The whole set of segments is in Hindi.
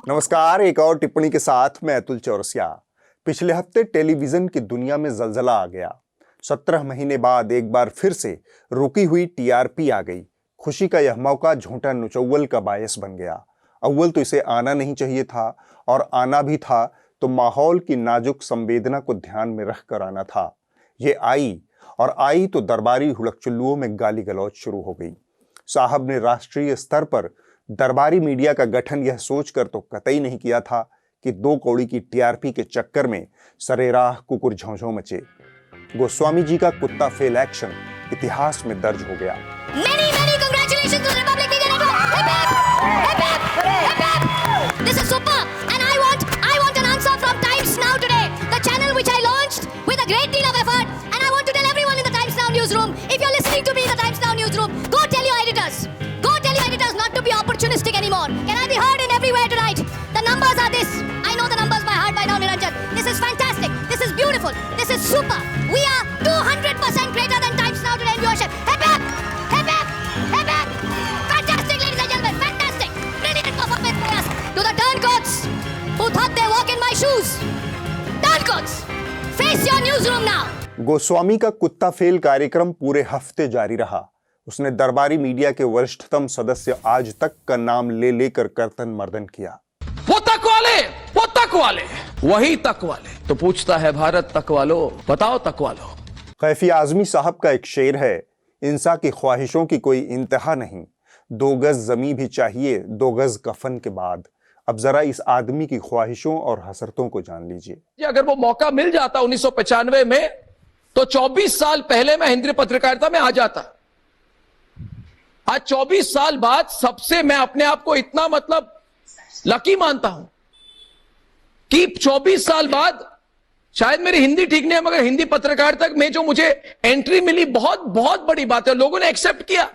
नमस्कार। एक और टिप्पणी के साथ मैं अतुल चौरसिया। पिछले हफ्ते टेलीविजन की दुनिया में जलजला आ गया। 17 महीने बाद एक बार फिर से रुकी हुई टीआरपी आ गई। खुशी का यह मौका झूठा नुचौवल का बायस बन गया। अव्वल तो इसे आना नहीं चाहिए था, और आना भी था तो माहौल की नाजुक संवेदना को ध्यान में रखकर आना था। ये आई तो दरबारी हुड़कचुल्लुओं में गाली गलौज शुरू हो गई। साहब ने राष्ट्रीय स्तर पर दरबारी मीडिया का गठन यह सोचकर तो कतई नहीं किया था कि 2 कौड़ी की टीआरपी के चक्कर में सरेराह कुकुर झोंझों मचे। गोस्वामी जी का कुत्ता फेल एक्शन इतिहास में दर्ज हो गया। Many congratulations to the Republic Media Network. Hip hip, hip hip, hip hip. This is super, and I want an answer from Times Now today, the channel which I launched with a great deal of effort, and I want to tell everyone in the Times Now newsroom, if you're listening to me in the Times Now newsroom, go tell your editors not to be opportunistic anymore. Can I be heard in everywhere tonight? The numbers are this. I know the numbers by heart by now, Niranjan. This is fantastic. This is beautiful. This is super. We are 200% greater than Times Now today in viewership. Hip hip, hip hip, hip hip. Fantastic, ladies and gentlemen. Fantastic. Brilliant performance by us. To the turncoats who thought they walk in my shoes. Turncoats, face your newsroom now. Goswami का कुत्ता फेल कार्यक्रम पूरे हफ्ते जारी रहा। उसने दरबारी मीडिया के वरिष्ठतम सदस्य आज तक का नाम ले लेकर कर्तन मर्दन किया। वो तक वाले वही तक वाले तो पूछता है भारत तक वालों, बताओ तक वालों। कैफी आजमी साहब का एक शेर है, इंसान की ख्वाहिशों की कोई इंतहा नहीं, 2 गज जमी भी चाहिए 2 गज कफन के बाद। अब जरा इस आदमी की ख्वाहिशों और हसरतों को जान लीजिए। अगर वो मौका मिल जाता 1995 में, तो 24 साल पहले मैं हिंदी पत्रकारिता में आ जाता। आज 24 साल बाद सबसे मैं अपने आप को इतना लकी मानता हूं कि 24 साल बाद शायद मेरी हिंदी ठीक नहीं है, मगर हिंदी पत्रकारिता में जो मुझे एंट्री मिली, बहुत बहुत बड़ी बात है। लोगों ने एक्सेप्ट किया।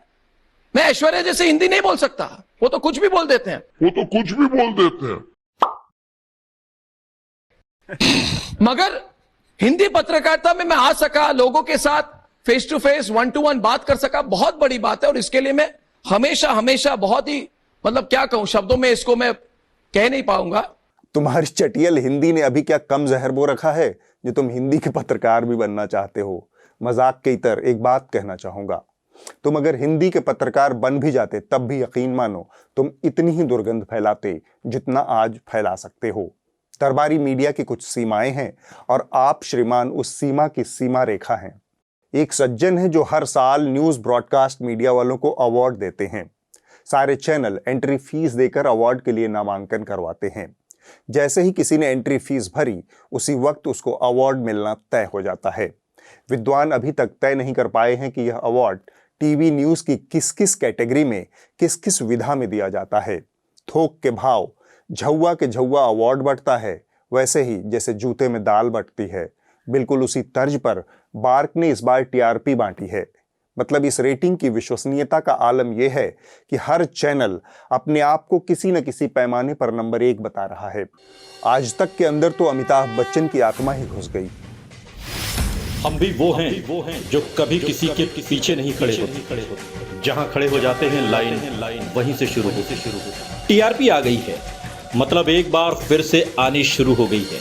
मैं ऐश्वर्या जैसे हिंदी नहीं बोल सकता, वो तो कुछ भी बोल देते हैं। मगर हिंदी पत्रकारिता में मैं आ सका, लोगों के साथ फेस टू फेस 1-to-1 बात कर सका, बहुत बड़ी बात है। और इसके लिए मैं हमेशा बहुत ही क्या कहूं, शब्दों में इसको मैं कह नहीं पाऊंगा। तुम्हारी चटियल हिंदी ने अभी क्या कम जहर बो रखा है जो तुम हिंदी के पत्रकार भी बनना चाहते हो। मजाक के इतर एक बात कहना चाहूंगा, तुम अगर हिंदी के पत्रकार बन भी जाते तब भी यकीन मानो तुम इतनी ही दुर्गंध फैलाते जितना आज फैला सकते हो। दरबारी मीडिया की कुछ सीमाएं हैं और आप श्रीमान उस सीमा की सीमा रेखा हैं। एक सज्जन है जो हर साल न्यूज ब्रॉडकास्ट मीडिया वालों को अवार्ड देते हैं। सारे चैनल एंट्री फीस देकर अवार्ड के लिए नामांकन करवाते हैं। जैसे ही किसी ने एंट्री फीस भरी, उसी वक्त उसको अवार्ड मिलना तय हो जाता है। विद्वान अभी तक तय नहीं कर पाए हैं कि यह अवार्ड टीवी न्यूज की किस किस कैटेगरी में, किस किस विधा में दिया जाता है। थोक के भाव झौवा के झौवा अवार्ड बंटता है, वैसे ही जैसे जूते में दाल बंटती है, बिल्कुल उसी तर्ज पर बार्क ने इस बार टीआरपी बांटी है। मतलब इस रेटिंग की विश्वसनीयता का आलम यह है कि हर चैनल अपने आप को किसी न किसी पैमाने पर नंबर 1 बता रहा है। आज तक के अंदर तो अमिताभ बच्चन की आत्मा ही घुस गई। हम भी वो हैं जो कभी किसी के पीछे नहीं खड़े होते। जहां खड़े हो जाते हैं लाइन वहीं से शुरू होती। टीआरपी आ गई है, मतलब एक बार फिर से आनी शुरू हो गई है,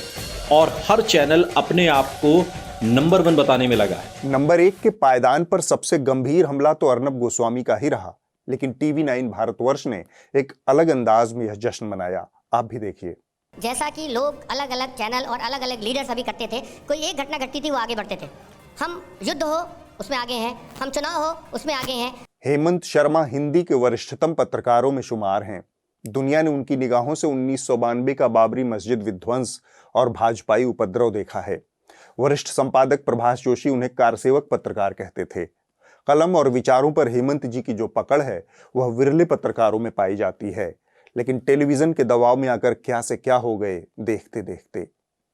और हर चैनल अपने आप को नंबर 1 बताने में लगा है। नंबर 1 के पायदान पर सबसे गंभीर हमला तो अर्नब गोस्वामी का ही रहा, लेकिन टीवी 9 भारतवर्ष ने एक अलग अंदाज में यह जश्न मनाया। आप भी देखिए। जैसा कि लोग अलग अलग चैनल और अलग अलग लीडर्स अभी करते थे, कोई एक घटना घटती थी वो आगे बढ़ते थे। हम युद्ध हो उसमें आगे हैं, हम चुनाव हो उसमें आगे हैं। हेमंत शर्मा हिंदी के वरिष्ठतम पत्रकारों में शुमार हैं। दुनिया ने उनकी निगाहों से 1992 का बाबरी मस्जिद विध्वंस और भाजपाई उपद्रव देखा है। वरिष्ठ संपादक प्रभाष जोशी उन्हें कारसेवक पत्रकार कहते थे। कलम और विचारों पर हेमंत जी की जो पकड़ है वह विरले पत्रकारों में पाई जाती है, लेकिन टेलीविजन के दबाव में आकर क्या से क्या हो गए देखते देखते।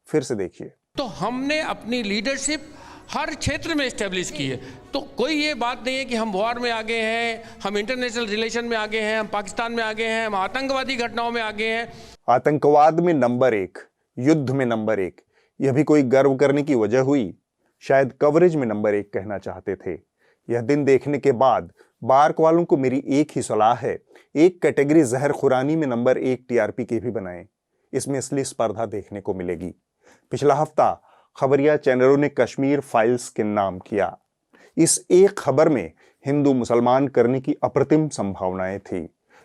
फिर से देखिए। तो हमने अपनी लीडरशिप हर क्षेत्र में एस्टेब्लिश की है। तो कोई ये बात नहीं है कि हम वॉर में आगे हैं, हम इंटरनेशनल रिलेशन में आगे हैं, हम पाकिस्तान में आगे हैं, हम आतंकवादी घटनाओं में आगे हैं। आतंकवाद में नंबर 1, युद्ध में नंबर 1, यह भी कोई गर्व करने की वजह हुई? शायद कवरेज में नंबर 1 कहना चाहते थे। यह दिन देखने के बाद बार्क वालों को मेरी एक ही सलाह है, एक कैटेगरी जहर खुरानी में नंबर 1 टीआरपी की भी बनाएं। इसमें असली स्पर्धा देखने को मिलेगी। पिछला हफ्ता खबरिया चैनलों ने कश्मीर फाइल्स के नाम किया। इस एक खबर में हिंदू मुसलमान करने की अप्रतिम संभावनाएं थी।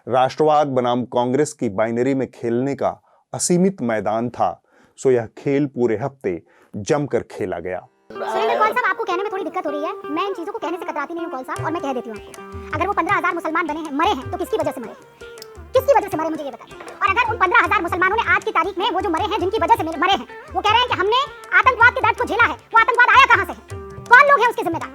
राष्ट्रवाद बनाम कांग्रेस की बाइनरी में खेलने का असीमित मैदान था, सो यह खेल पूरे हफ्ते जमकर खेला गया। सुरेंद्र कौल साहब, आपको कहने में थोड़ी दिक्कत हो रही है। मैं इन चीजों को कहने से कतराती नहीं हूँ कौल साहब, और मैं कह देती हूँ आपको, अगर वो 15,000 मुसलमान मरे हैं तो किसकी वजह से मरे? किसकी वजह से मरे, मुझे ये बताइए। और अगर उन 15,000 मुसलमानों ने आज की तारीख में वो जो मरे हैं, जिनकी वजह से मरे हैं, वो कह रहे हैं कि हमने आतंकवाद के दर्द को झेला है, वो आतंकवाद आया कहां से है? कौन लोग हैं उसके जिम्मेदार?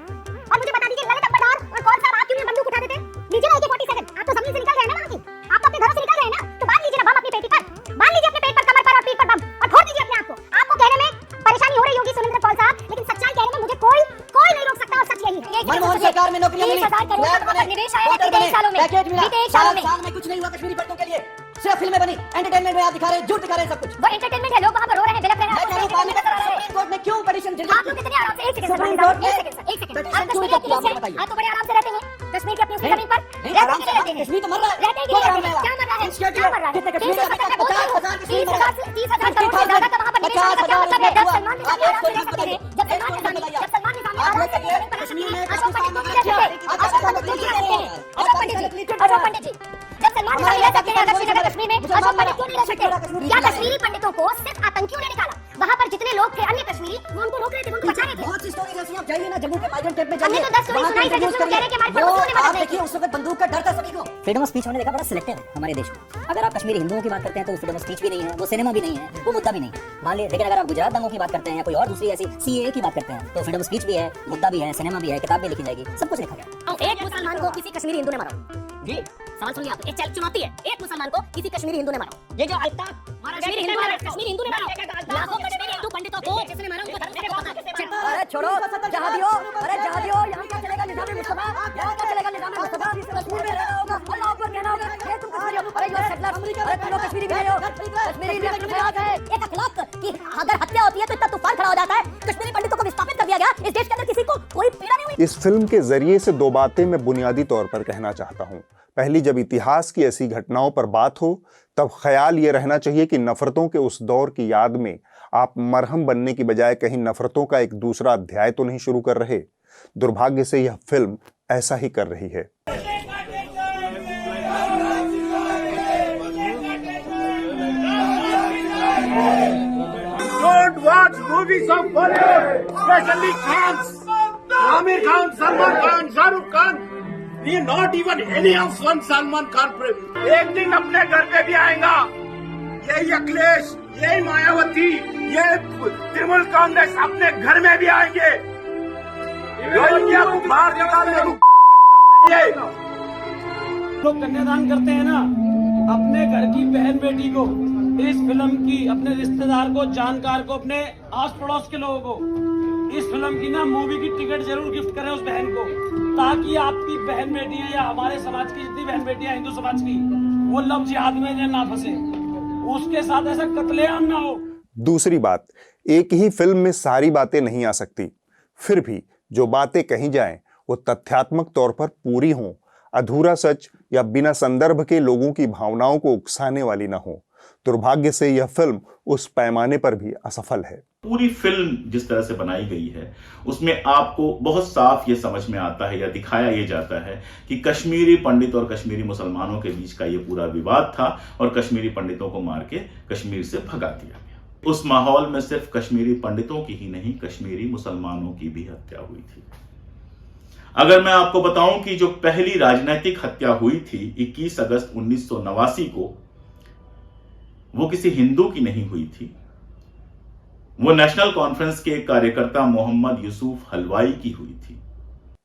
और मुझे बता दीजिए, ललित अंबरनार और कौल साहब, आप क्यों नहीं बंदूक उठाते थे? लीजिए ना AK-47, आप तो जमीन से निकल गए ना वहां की, आप तो अपने घरों से निकल गए ना, तो बांध लीजिए ना बम अपनी पेटी पर, बांध लीजिए अपने पेट पर, कमर पर और पीठ पर बम, और फोड़ दीजिए अपने आप को। आपको कहने में परेशानी हो रही होगी सुरेंद्र कौल साहब, लेकिन सच्चाई कहने में मुझे कोई नहीं रोक सकता, और सच यही है। मनमोहन सरकार में नौकरियां मिली, 30,000 करोड़ का वहाँ पर निवेश आया है बीते 1 सालों में, बीते 1 सालों में कुछ नहीं हुआ कश्मीरी पंडितों के लिए। सिर्फ फिल्में बनी, एंटरटेनमेंट में आप दिखा रहे हैं, झूठ दिखा रहे हैं सब कुछ। वो एंटरटेनमेंट है, लोग वहाँ पर रो रहे हैं, बिलख रहे हैं। सुप्रीम कोर्ट में क्यों पिटीशन जल्दी? आप लोग कितने आराम से, एक सेकंड आप कश्मीर के अपनी से, आप तो बड़े आराम से रहते हैं कश्मीर के अपनी जमीन पर, आराम से रहते हैं। कश्मीर तो मर रहा है, रहते हैं, क्या मर रहा है? क्या मर रहा है? कितने कश्मीर में 50,000 करोड़ से ज्यादा का वहाँ पर निवेश का क्या मतलब है? जब सलमान निज़ामी आराम से रह सकते थे, जब सलमान निज़ामी आराम से कश्मीर में अशोक पंडित जी रह सकते हैं, अशोक पंडित जी, जब सलमान निज़ामी रह सकते हैं कश्मीर में, अशोक पंडित क्यों नहीं रह सकते? क्या कश्मीरी पंडितों को सिर्फ आतंकियों ने निकाला? वहाँ पर जितने लोग थे अन्य कश्मीरी, वो उनको रोक रहे थे, उनको बचा रहे थे। बहुत सी स्टोरीज ऐसी, आप जाइए ना जम्मू के माइग्रेंट कैंप में, हमने तो 10 स्टोरी सुनाई है, जिसमें वो कह रहे हैं कि हमारे पड़ोसियों ने मदद आप नहीं देखिए, उस वक्त बंदूक का डर था सभी को। फ्रीडम ऑफ स्पीच होने देखा बड़ा सिलेक्टिव है हमारे देश में। अगर आप कश्मीरी हिंदुओं की बात करते हैं तो फ्रीडम ऑफ स्पीच भी नहीं है, वो सिनेमा भी नहीं है, वो मुद्दा भी नहीं है, मान लीजिए। लेकिन अगर आप गुजरात दंगों की बात करते हैं या कोई और दूसरी ऐसी CAA की बात करते हैं, तो फ्रीडम ऑफ स्पीच भी है, मुद्दा भी है, सिनेमा भी है, किताब भी लिखी जाएगी, सब कुछ लिखा गया। एक मुसलमान को किसी कश्मीरी हिंदू ने मारा जी, सवाल सुनिए आप, एक चुनौती है, एक मुसलमान को किसी कश्मीरी हिंदू ने मारा। ये जो कश्मीरी हिंदू ने मारा, लाखों कश्मीरी हिंदू पंडितों को किसने मारा, उनको धर्म से पता है। अरे छोड़ो जहादियों, अरे जहादियों, यहाँ क्या चलेगा निज़ाम मुस्तफा, यहाँ क्या चलेगा निज़ाम मुस्तफा? कश्मीर में रहना होगा, अल्लाह पर कहना होगा, ये तुम कश्मीरी हो, अरे ये सेटलर, अरे तुम लोग कश्मीरी भी हो, कश्मीरी भी अखलाक है। एक अखलाक की अगर हत्या होती है तो इतना तूफान खड़ा हो जाता है। कश्मीरी पंडितों को विस्थापित कर दिया गया, इस देश के अंदर किसी को कोई पीड़ा नहीं हुई। इस फिल्म के जरिए से 2 बातें मैं बुनियादी तौर पर कहना चाहता हूं। पहली, जब इतिहास की ऐसी घटनाओं पर बात हो तब ख्याल ये रहना चाहिए कि नफरतों के उस दौर की याद में आप मरहम बनने की बजाय कहीं नफरतों का एक दूसरा अध्याय तो नहीं शुरू कर रहे। दुर्भाग्य से यह फिल्म ऐसा ही कर रही है। Don't watch movies of Bollywood, especially Khans. Amir Khan, Salman Khan, Shah Rukh Khan. ये not even any of one Salman Khan. एक दिन अपने घर पे भी आएगा। ये अखिलेश, ये मायावती, ये तृणमूल कांग्रेस अपने घर में भी आएंगे। इंडिया को बाहर निकालने लोग कन्यादान करते हैं ना, अपने घर की बहन बेटी को, इस फिल्म की अपने रिश्तेदार को, जानकार को, अपने आस पड़ोस के लोगों को इस फिल्म की ना मूवी की टिकट जरूर गिफ्ट करें उस बहन को, ताकि आपकी बहन बेटियां या हमारे समाज की जितनी बहन बेटियां हिंदू समाज की, वो लव जिहाद में ना फंसे, उसके साथ ऐसा कत्लेआम ना हो। दूसरी बात, एक ही फिल्म में सारी बातें नहीं आ सकती, फिर भी जो बातें कही जाएं वो तथ्यात्मक तौर पर पूरी हों, अधूरा सच या बिना संदर्भ के लोगों की भावनाओं को उकसाने वाली ना हो। दुर्भाग्य से यह फिल्म उस पैमाने पर भी असफल है। पूरी फिल्म जिस तरह से बनाई गई है उसमें आपको बहुत साफ ये समझ में आता है या दिखाया ये जाता है कि कश्मीरी पंडित और कश्मीरी मुसलमानों के बीच का ये पूरा विवाद था और कश्मीरी पंडितों को मार के कश्मीर से भगा दिया गया। उस माहौल में सिर्फ कश्मीरी पंडितों की ही नहीं, कश्मीरी मुसलमानों की भी हत्या हुई थी। अगर मैं आपको बताऊं कि जो पहली राजनीतिक हत्या हुई थी 21 अगस्त 1989 को, वो किसी हिंदू की नहीं हुई थी, वो नेशनल कॉन्फ्रेंस के कार्यकर्ता मोहम्मद यूसुफ हलवाई की हुई थी।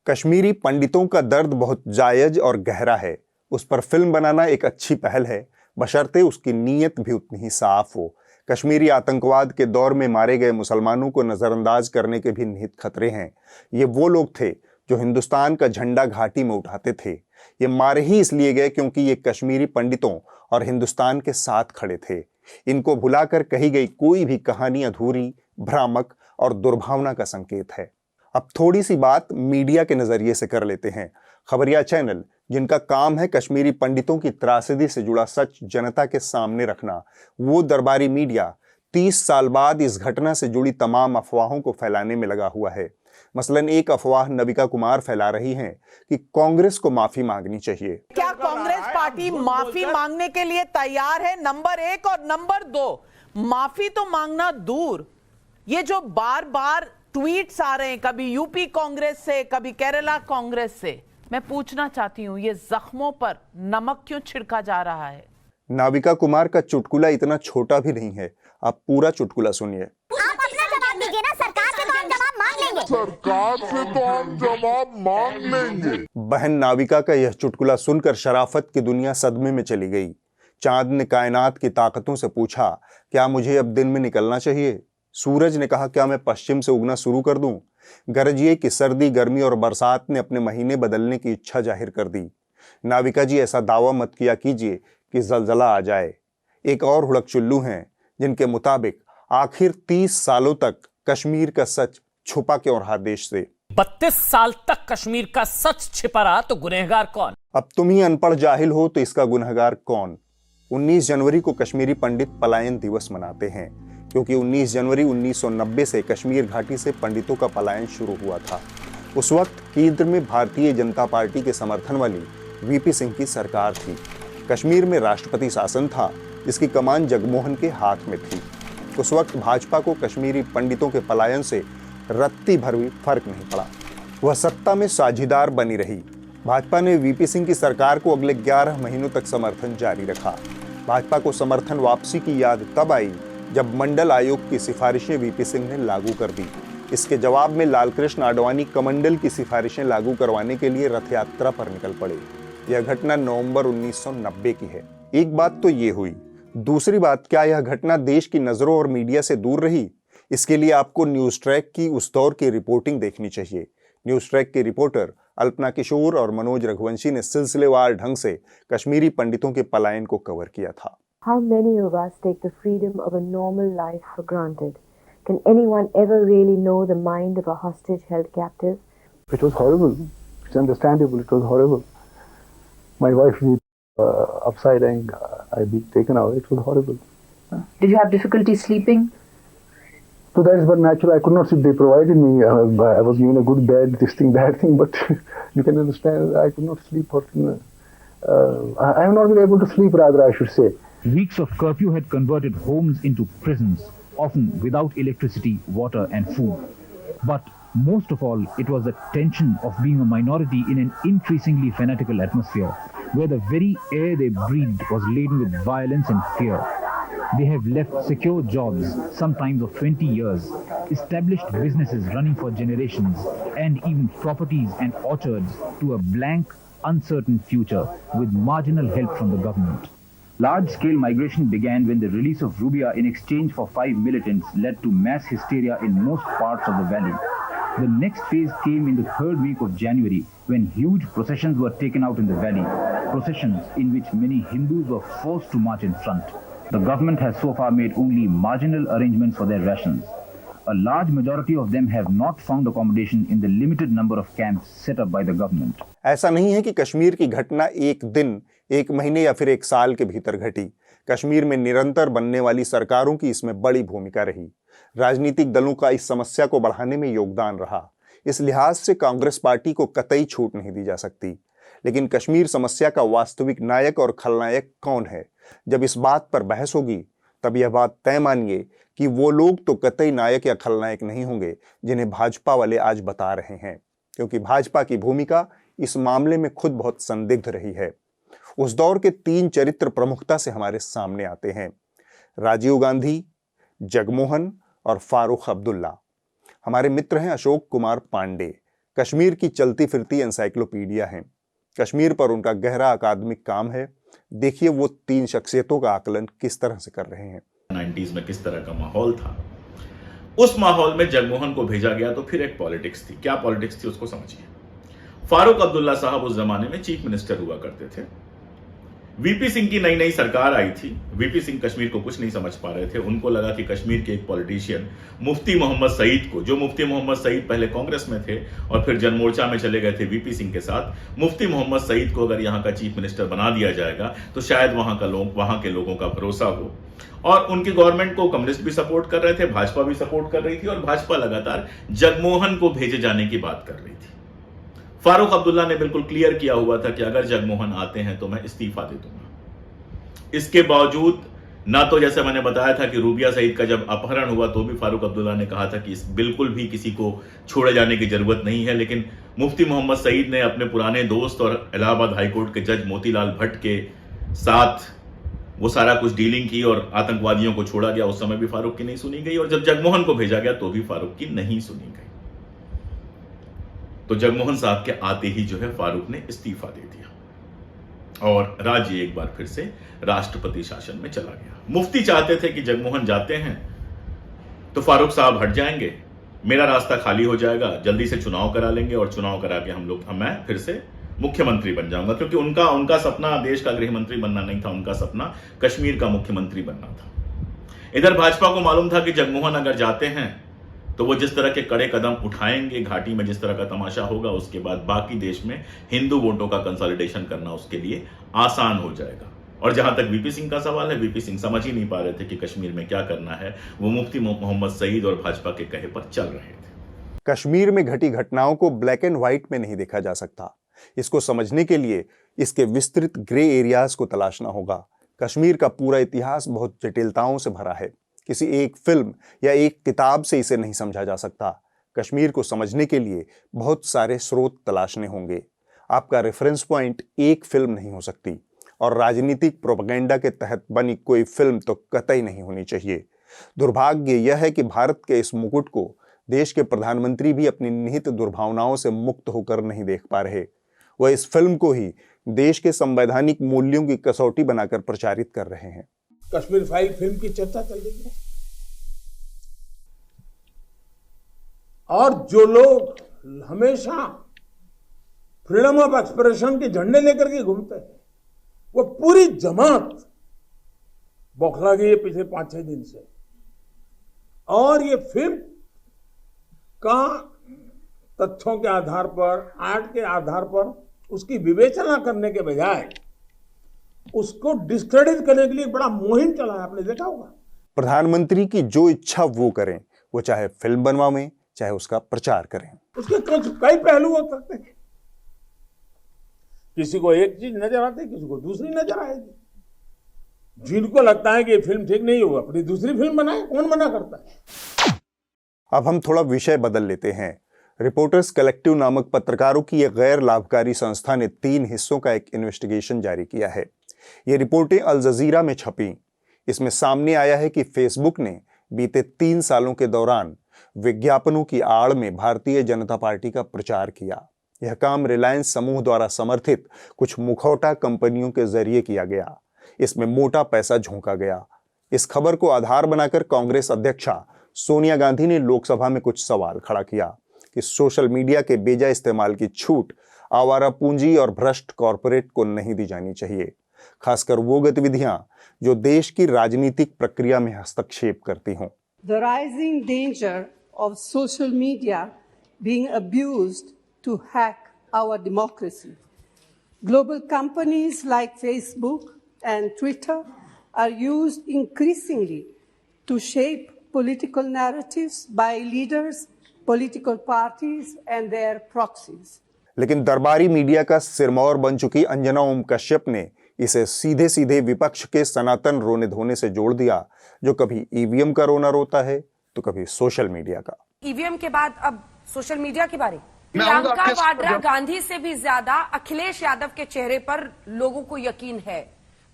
कश्मीरी पंडितों का दर्द बहुत जायज और गहरा है, उस पर फिल्म बनाना एक अच्छी पहल है, बशर्ते उसकी नीयत भी उतनी ही साफ हो। कश्मीरी आतंकवाद के दौर में मारे गए मुसलमानों को नजरअंदाज करने के भी निहित खतरे हैं। ये वो लोग थे जो हिंदुस्तान का झंडा घाटी में उठाते थे। ये मारे ही इसलिए गए क्योंकि ये कश्मीरी पंडितों और हिंदुस्तान के साथ खड़े थे। इनको भुलाकर कही गई कोई भी कहानी अधूरी, भ्रामक और दुर्भावना का संकेत है। अब थोड़ी सी बात मीडिया के नजरिए से कर लेते हैं। खबरिया चैनल, जिनका काम है कश्मीरी पंडितों की त्रासदी से जुड़ा सच जनता के सामने रखना, वो दरबारी मीडिया 30 साल बाद इस घटना से जुड़ी तमाम अफवाहों को फैलाने में लगा हुआ है। मसलन एक अफवाह नविका कुमार फैला रही हैं कि कांग्रेस को माफी मांगनी चाहिए। क्या कांग्रेस पार्टी माफी मांगने के लिए तैयार है? नंबर 1 और नंबर 2, माफी तो मांगना दूर, ये जो बार बार ट्वीट्स आ रहे हैं, कभी यूपी कांग्रेस से, कभी केरला कांग्रेस से, मैं पूछना चाहती हूं ये जख्मों पर नमक क्यों छिड़का जा रहा है? नाविका कुमार का चुटकुला इतना छोटा भी नहीं है, आप पूरा चुटकुला सुनिए। आप अपना जवाब दीजिए ना, सरकार से तो हम जवाब मांग लेंगे। सरकार से तो हम जवाब मांग लेंगे। बहन नाविका का यह चुटकुला सुनकर शराफत की दुनिया सदमे में चली गई। चांद ने कायनात की ताकतों से पूछा, क्या मुझे अब दिन में निकलना चाहिए? सूरज ने कहा, क्या मैं पश्चिम से उगना शुरू कर दूं? गरजिए कि सर्दी, गर्मी और बरसात ने अपने महीने बदलने की इच्छा जाहिर कर दी। नाविका जी, ऐसा दावा मत किया कीजिए कि जलजला आ जाए। एक और हुड़क चुल्लू हैं जिनके मुताबिक आखिर 30 सालों तक कश्मीर का सच छुपा क्यों रहा देश से? 32 साल तक कश्मीर का सच छिपा रहा तो गुनहगार कौन? अब तुम ही अनपढ़ जाहिल हो तो इसका गुनहगार कौन? 19 जनवरी को कश्मीरी पंडित पलायन दिवस मनाते हैं, क्योंकि 19 जनवरी 1990 से कश्मीर घाटी से पंडितों का पलायन शुरू हुआ था। उस वक्त केंद्र में भारतीय जनता पार्टी के समर्थन वाली वीपी सिंह की सरकार थी। कश्मीर में राष्ट्रपति शासन था, जिसकी कमान जगमोहन के हाथ में थी। उस वक्त भाजपा को कश्मीरी पंडितों के पलायन से रत्ती भर भी फर्क नहीं पड़ा। वह सत्ता में साझीदार बनी रही। भाजपा ने वीपी सिंह की सरकार को अगले 11 महीनों तक समर्थन जारी रखा। भाजपा को समर्थन वापसी की याद तब आई जब मंडल आयोग की सिफारिशें वीपी सिंह ने लागू कर दी। इसके जवाब में लालकृष्ण आडवाणी कमंडल की सिफारिशें लागू करवाने के लिए रथ यात्रा पर निकल पड़े। यह घटना नवंबर 1990 की है। एक बात तो ये हुई। दूसरी बात, क्या यह घटना देश की नजरों और मीडिया से दूर रही? इसके लिए आपको न्यूज ट्रैक की उस दौर की रिपोर्टिंग देखनी चाहिए। न्यूज ट्रैक के रिपोर्टर अल्पना किशोर और मनोज रघुवंशी ने सिलसिलेवार ढंग से कश्मीरी पंडितों के पलायन को कवर किया था। How many of us take the freedom of a normal life for granted? Can anyone ever really know the mind of a hostage held captive? It was horrible. It's understandable. It was horrible. My wife was upside and I'd been taken away. It was horrible. Did you have difficulty sleeping? So that is but natural. I could not sleep. They provided me. I was given a good bed, this thing, that thing, but you can understand. I could not sleep. I have not been able to sleep, rather, I should say. Weeks of curfew had converted homes into prisons, often without electricity, water and food. But most of all, it was the tension of being a minority in an increasingly fanatical atmosphere, where the very air they breathed was laden with violence and fear. They have left secure jobs, sometimes of 20 years, established businesses running for generations, and even properties and orchards to a blank, uncertain future with marginal help from the government. Large-scale migration began when the release of Rubia in exchange for 5 militants led to mass hysteria in most parts of the valley. The next phase came in the third week of January when huge processions were taken out in the valley, processions in which many Hindus were forced to march in front. The government has so far made only marginal arrangements for their rations. A large majority of them have not found accommodation in the limited number of camps set up by the government. ऐसा नहीं है कि कश्मीर की घटना एक दिन, एक महीने या फिर एक साल के भीतर घटी। कश्मीर में निरंतर बनने वाली सरकारों की इसमें बड़ी भूमिका रही। राजनीतिक दलों का इस समस्या को बढ़ाने में योगदान रहा। इस लिहाज से कांग्रेस पार्टी को कतई छूट नहीं दी जा सकती। लेकिन कश्मीर समस्या का वास्तविक नायक और खलनायक कौन है? जब इस बात पर बहस होगी तब यह बात तय मानिए कि वो लोग तो कतई नायक या खलनायक नहीं होंगे जिन्हें भाजपा वाले आज बता रहे हैं, क्योंकि भाजपा की भूमिका इस मामले में खुद बहुत संदिग्ध रही है। उस दौर के 3 चरित्र प्रमुखता से हमारे सामने आते हैं: राजीव गांधी, जगमोहन और फारूक अब्दुल्ला। हमारे मित्र हैं अशोक कुमार पांडे, कश्मीर की चलती फिरती एनसाइक्लोपीडिया हैं। कश्मीर पर उनका गहरा अकादमिक काम है। देखिए वो 3 शख्सियतों का आकलन किस तरह से कर रहे हैं। 90s में किस तरह का माहौल था, उस माहौल में जगमोहन को भेजा गया तो फिर एक पॉलिटिक्स थी। क्या पॉलिटिक्स थी उसको समझिए। फारूक अब्दुल्ला साहब उस जमाने में चीफ मिनिस्टर हुआ करते थे। वीपी सिंह की नई नई सरकार आई थी। वीपी सिंह कश्मीर को कुछ नहीं समझ पा रहे थे। उनको लगा कि कश्मीर के एक पॉलिटिशियन मुफ्ती मोहम्मद सईद को, जो मुफ्ती मोहम्मद सईद पहले कांग्रेस में थे और फिर जनमोर्चा में चले गए थे वीपी सिंह के साथ, मुफ्ती मोहम्मद सईद को अगर यहाँ का चीफ मिनिस्टर बना दिया जाएगा तो शायद वहां के लोगों का भरोसा हो। और उनकी गवर्नमेंट को कम्युनिस्ट भी सपोर्ट कर रहे थे, भाजपा भी सपोर्ट कर रही थी और भाजपा लगातार जगमोहन को भेजे जाने की बात कर रही थी। फारूक अब्दुल्ला ने बिल्कुल क्लियर किया हुआ था कि अगर जगमोहन आते हैं तो मैं इस्तीफा दे दूंगा। इसके बावजूद ना तो जैसे मैंने बताया था कि रूबिया सईद का जब अपहरण हुआ तो भी फारूक अब्दुल्ला ने कहा था कि बिल्कुल भी किसी को छोड़े जाने की जरूरत नहीं है, लेकिन मुफ्ती मोहम्मद सईद ने अपने पुराने दोस्त और इलाहाबाद हाईकोर्ट के जज मोतीलाल भट्ट के साथ वो सारा कुछ डीलिंग की और आतंकवादियों को छोड़ा गया। उस समय भी फारूक की नहीं सुनी गई और जब जगमोहन को भेजा गया तो भी फारूक की नहीं सुनी गई। तो जगमोहन साहब के आते ही जो है फारूक ने इस्तीफा दे दिया और राज्य एक बार फिर से राष्ट्रपति शासन में चला गया। मुफ्ती चाहते थे कि जगमोहन जाते हैं तो फारूक साहब हट जाएंगे, मेरा रास्ता खाली हो जाएगा, जल्दी से चुनाव करा लेंगे और चुनाव करा के मैं फिर से मुख्यमंत्री बन जाऊंगा, क्योंकि उनका सपना देश का गृह मंत्री बनना नहीं था, उनका सपना कश्मीर का मुख्यमंत्री बनना था। इधर भाजपा को मालूम था कि जगमोहन अगर जाते हैं तो वो जिस तरह के कड़े कदम उठाएंगे, घाटी में जिस तरह का तमाशा होगा, उसके बाद बाकी देश में हिंदू वोटों का कंसोलिडेशन करना उसके लिए आसान हो जाएगा। और जहां तक वीपी सिंह का सवाल है, वीपी सिंह समझ ही नहीं पा रहे थे कि कश्मीर में क्या करना है। वो मुफ्ती मोहम्मद सईद और भाजपा के कहे पर चल रहे थे। कश्मीर में घटी घटनाओं को ब्लैक एंड व्हाइट में नहीं देखा जा सकता। इसको समझने के लिए इसके विस्तृत ग्रे एरियाज को तलाशना होगा। कश्मीर का पूरा इतिहास बहुत जटिलताओं से भरा है। किसी एक फिल्म या एक किताब से इसे नहीं समझा जा सकता। कश्मीर को समझने के लिए बहुत सारे स्रोत तलाशने होंगे। आपका रेफरेंस पॉइंट एक फिल्म नहीं हो सकती और राजनीतिक प्रोपेगेंडा के तहत बनी कोई फिल्म तो कतई नहीं होनी चाहिए। दुर्भाग्य यह है कि भारत के इस मुकुट को देश के प्रधानमंत्री भी अपनी निहित दुर्भावनाओं से मुक्त होकर नहीं देख पा रहे। वह इस फिल्म को ही देश के संवैधानिक मूल्यों की कसौटी बनाकर प्रचारित कर रहे हैं। कश्मीर फाइल फिल्म की चर्चा चल रही है और जो लोग हमेशा फ्रीडम ऑफ एक्सप्रेशन के झंडे लेकर के घूमते हैं, वो पूरी जमात बौखला गई है पिछले 5-6 दिन से। और ये फिल्म का तथ्यों के आधार पर, आर्ट के आधार पर उसकी विवेचना करने के बजाय उसको डिस्क्रेडिट करने के लिए बड़ा मुहिम चला है, आपने देखा होगा। प्रधानमंत्री की जो इच्छा वो करें, वो चाहे फिल्म बनवाएं चाहे उसका प्रचार करें। उसके कई पहलू हो सकते हैं। किसी को एक चीज नजर आती है, किसी को दूसरी नजर आएगी। जिनको लगता है कि ये फिल्म ठीक नहीं होगा, अपनी दूसरी फिल्म बनाए, कौन मना करता है। अब हम थोड़ा विषय बदल लेते हैं। रिपोर्टर्स कलेक्टिव नामक पत्रकारों की एक गैर लाभकारी संस्था ने 3 हिस्सों का एक इन्वेस्टिगेशन जारी किया है। ये रिपोर्टें अल जजीरा में छपी। इसमें सामने आया है कि फेसबुक ने बीते 3 सालों के दौरान विज्ञापनों की आड़ में भारतीय जनता पार्टी का प्रचार किया। यह काम रिलायंस समूह द्वारा समर्थित कुछ मुखौटा कंपनियों के जरिए किया गया। इसमें मोटा पैसा झोंका गया। इस खबर को आधार बनाकर कांग्रेस अध्यक्षा सोनिया गांधी ने लोकसभा में कुछ सवाल खड़ा किया कि सोशल मीडिया के बेजा इस्तेमाल की छूट आवारा पूंजी और भ्रष्ट कॉरपोरेट को नहीं दी जानी चाहिए, खासकर वो गतिविधियां जो देश की राजनीतिक प्रक्रिया में हस्तक्षेप करती हों। The rising danger of social media being abused to hack our democracy. Global companies like Facebook and Twitter are used increasingly to shape political narratives by leaders, political parties and their proxies. लेकिन दरबारी मीडिया का सिरमौर बन चुकी अंजना ओम कश्यप ने इसे सीधे सीधे विपक्ष के सनातन रोने धोने से जोड़ दिया, जो कभी ईवीएम का रोना रोता है तो कभी सोशल मीडिया का। ईवीएम के बाद अब सोशल मीडिया के बारे में प्रियंका वाड्रा गांधी से भी ज्यादा अखिलेश यादव के चेहरे पर लोगों को यकीन है।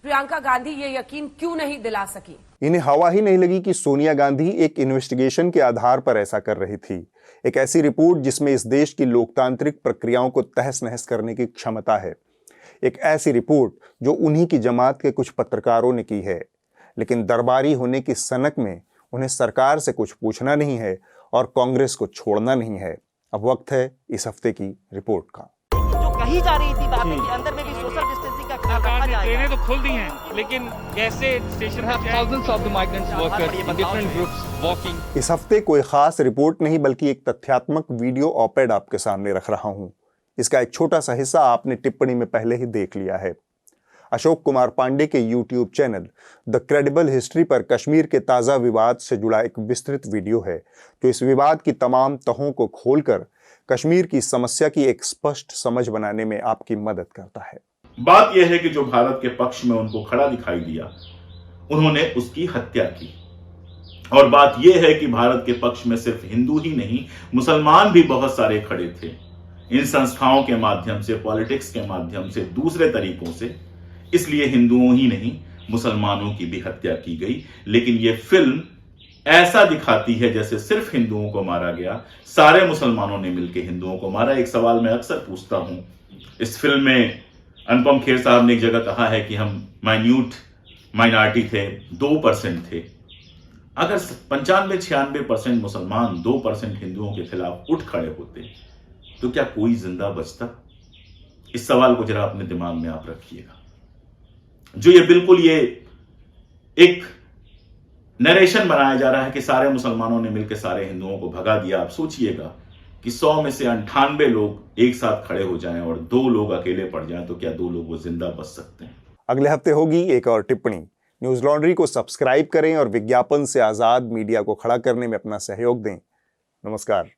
प्रियंका गांधी ये यकीन क्यों नहीं दिला सकी? इन्हें हवा ही नहीं लगी कि सोनिया गांधी एक इन्वेस्टिगेशन के आधार पर ऐसा कर रही थी। एक ऐसी रिपोर्ट जिसमें इस देश की लोकतांत्रिक प्रक्रियाओं को तहस नहस करने की क्षमता है। एक ऐसी रिपोर्ट जो उन्हीं की जमात के कुछ पत्रकारों ने की है, लेकिन दरबारी होने की सनक में उन्हें सरकार से कुछ पूछना नहीं है और कांग्रेस को छोड़ना नहीं है। अब वक्त है इस हफ्ते की रिपोर्ट का। जो कही जा रही थी बातें कि अंदर में भी सोशल डिस्टेंसिंग का सरकार ने ट्रेनें तो खोल दी हैं, लेकिन कैसे station thousands of the migrants workers in different groups walking. इस हफ्ते कोई खास रिपोर्ट नहीं बल्कि एक तथ्यात्मक वीडियो ऑपेड आपके सामने रख रहा हूं। इसका एक छोटा सा हिस्सा आपने टिप्पणी में पहले ही देख लिया है। अशोक कुमार पांडे के YouTube channel the credible history पर कश्मीर के ताज़ा विवाद से जुड़ा एक विस्तृत वीडियो है जो इस विवाद की तमाम तहों को खोलकर कश्मीर की समस्या की एक स्पष्ट समझ बनाने में आपकी मदद करता है। बात यह है कि जो भारत के पक्ष में उनको खड़ा दिखाई दिया, उन्होंने उसकी हत्या की। और बात यह है कि भारत के पक्ष में सिर्फ हिंदू ही नहीं, मुसलमान भी बहुत सारे खड़े थे। इन संस्थाओं के माध्यम से, पॉलिटिक्स के माध्यम से, दूसरे तरीकों से, इसलिए हिंदुओं ही नहीं मुसलमानों की भी हत्या की गई। लेकिन यह फिल्म ऐसा दिखाती है जैसे सिर्फ हिंदुओं को मारा गया, सारे मुसलमानों ने मिलकर हिंदुओं को मारा। एक सवाल मैं अक्सर पूछता हूं, इस फिल्म में अनुपम खेर साहब ने एक जगह कहा है कि हम माइन्यूट माइनॉरिटी थे, 2% थे। अगर 95-96% मुसलमान 2% हिंदुओं के खिलाफ उठ खड़े होते तो क्या कोई जिंदा बचता? इस सवाल को जरा अपने दिमाग में आप रखिएगा। जो ये बिल्कुल ये एक नरेशन बनाया जा रहा है कि सारे मुसलमानों ने मिलकर सारे हिंदुओं को भगा दिया। आप सोचिएगा कि 100 में से 98 लोग एक साथ खड़े हो जाएं और 2 लोग अकेले पड़ जाएं, तो क्या 2 लोग वो जिंदा बच सकते हैं? अगले हफ्ते होगी एक और टिप्पणी। न्यूज लॉन्ड्री को सब्सक्राइब करें और विज्ञापन से आजाद मीडिया को खड़ा करने में अपना सहयोग दें। नमस्कार।